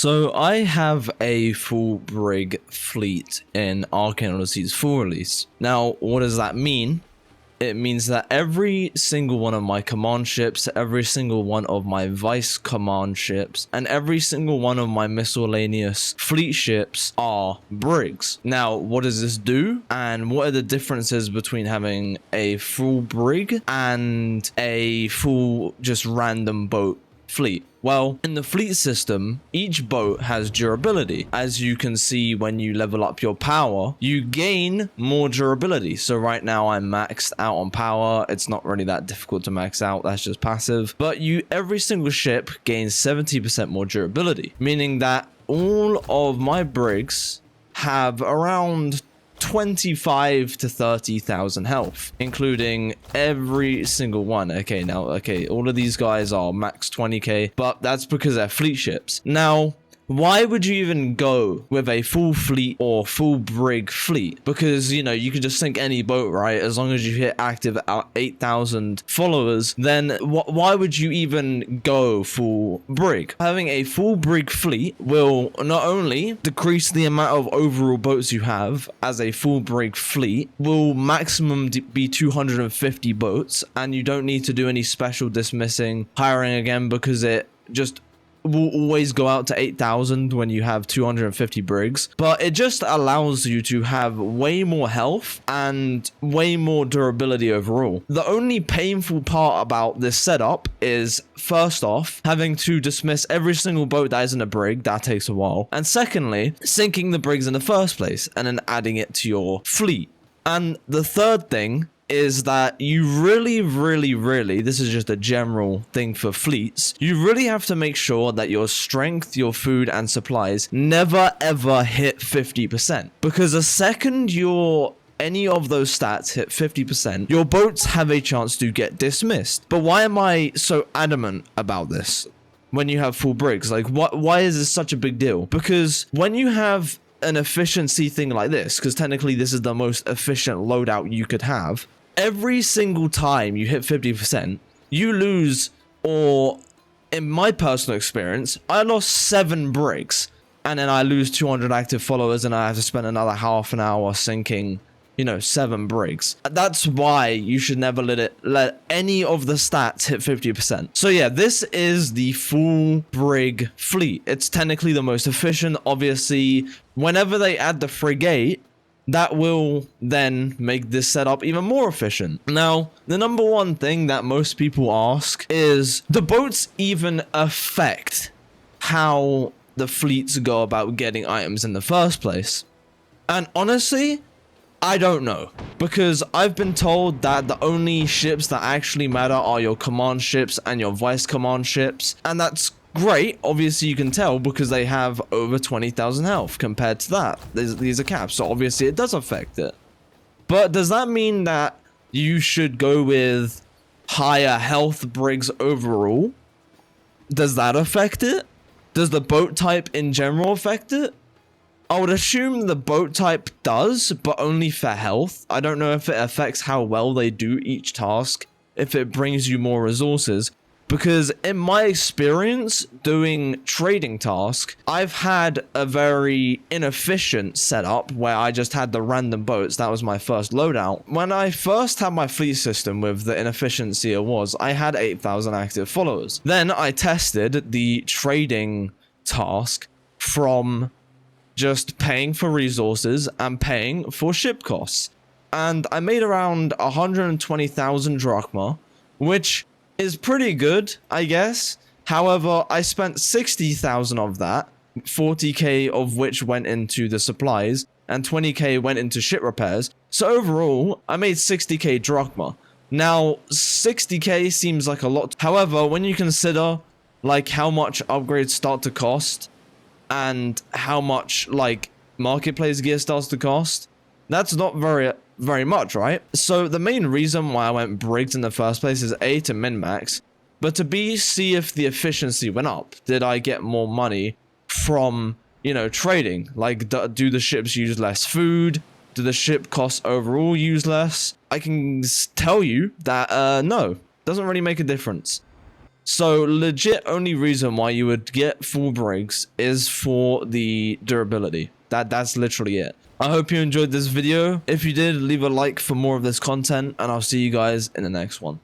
So I have a full brig fleet in Arcane Odyssey's Full Release. Now, what does that mean? It means that every single one of my command ships, every single one of my vice command ships, and every single one of my miscellaneous fleet ships are brigs. Now, what does this do? And what are the differences between having a full brig and a full just random boat fleet? Well, in the fleet system, each boat has durability. As you can see, when you level up your power, you gain more durability. So right now I'm maxed out on power. It's not really that difficult to max out. That's just passive. But every single ship gains 70% more durability, meaning that all of my brigs have around 25 to 30,000 health, including every single one. Okay, all of these guys are max 20k, but that's because they're fleet ships. Now, why would you even go with a full fleet or full brig fleet? Because, you can just sink any boat, right? As long as you hit active 8,000 followers, then why would you even go full brig? Having a full brig fleet will not only decrease the amount of overall boats you have, as a full brig fleet will maximum be 250 boats, and you don't need to do any special dismissing, hiring again, because it just will always go out to 8,000 when you have 250 brigs. But it just allows you to have way more health and way more durability overall. The only painful part about this setup is, first off, having to dismiss every single boat that isn't a brig. That takes a while. And secondly, sinking the brigs in the first place and then adding it to your fleet. And the third thing is that you really, this is just a general thing for fleets, you really have to make sure that your strength, your food, and supplies never ever hit 50%. Because the second any of those stats hit 50%, your boats have a chance to get dismissed. But why am I so adamant about this when you have full brigs? Like, why is this such a big deal? Because when you have an efficiency thing like this, because technically this is the most efficient loadout you could have, every single time you hit 50%, you lose, or in my personal experience, I lost 7 brigs, and then I lose 200 active followers, and I have to spend another half an hour sinking 7 brigs. That's why you should never let any of the stats hit 50%. So yeah, this is the full brig fleet. It's technically the most efficient. Obviously, whenever they add the frigate, that will then make this setup even more efficient. Now, the number one thing that most people ask is, do boats even affect how the fleets go about getting items in the first place? And honestly, I don't know, because I've been told that the only ships that actually matter are your command ships and your vice command ships, and that's great. Obviously, you can tell because they have over 20,000 health compared to that. These are caps, so obviously it does affect it. But does that mean that you should go with higher health brigs overall? Does that affect it? Does the boat type in general affect it? I would assume the boat type does, but only for health. I don't know if it affects how well they do each task, if it brings you more resources. Because in my experience doing trading tasks, I've had a very inefficient setup where I just had the random boats. That was my first loadout. When I first had my fleet system with the inefficiency it was, I had 8,000 active followers. Then I tested the trading task from just paying for resources and paying for ship costs. And I made around 120,000 drachma, which is pretty good, I guess. However, I spent 60,000 of that, 40k of which went into the supplies, and 20k went into ship repairs. So overall, I made 60k drachma. Now, 60k seems like a lot. However, when you consider like how much upgrades start to cost, and how much like marketplace gear starts to cost, that's not very much, right? So the main reason why I went brigs in the first place is A, to min-max, but to B, see if the efficiency went up. Did I get more money from, trading? Like, do the ships use less food? Do the ship costs overall use less? I can tell you that, no, doesn't really make a difference. So legit only reason why you would get full brigs is for the durability. That's literally it. I hope you enjoyed this video. If you did, leave a like for more of this content, and I'll see you guys in the next one.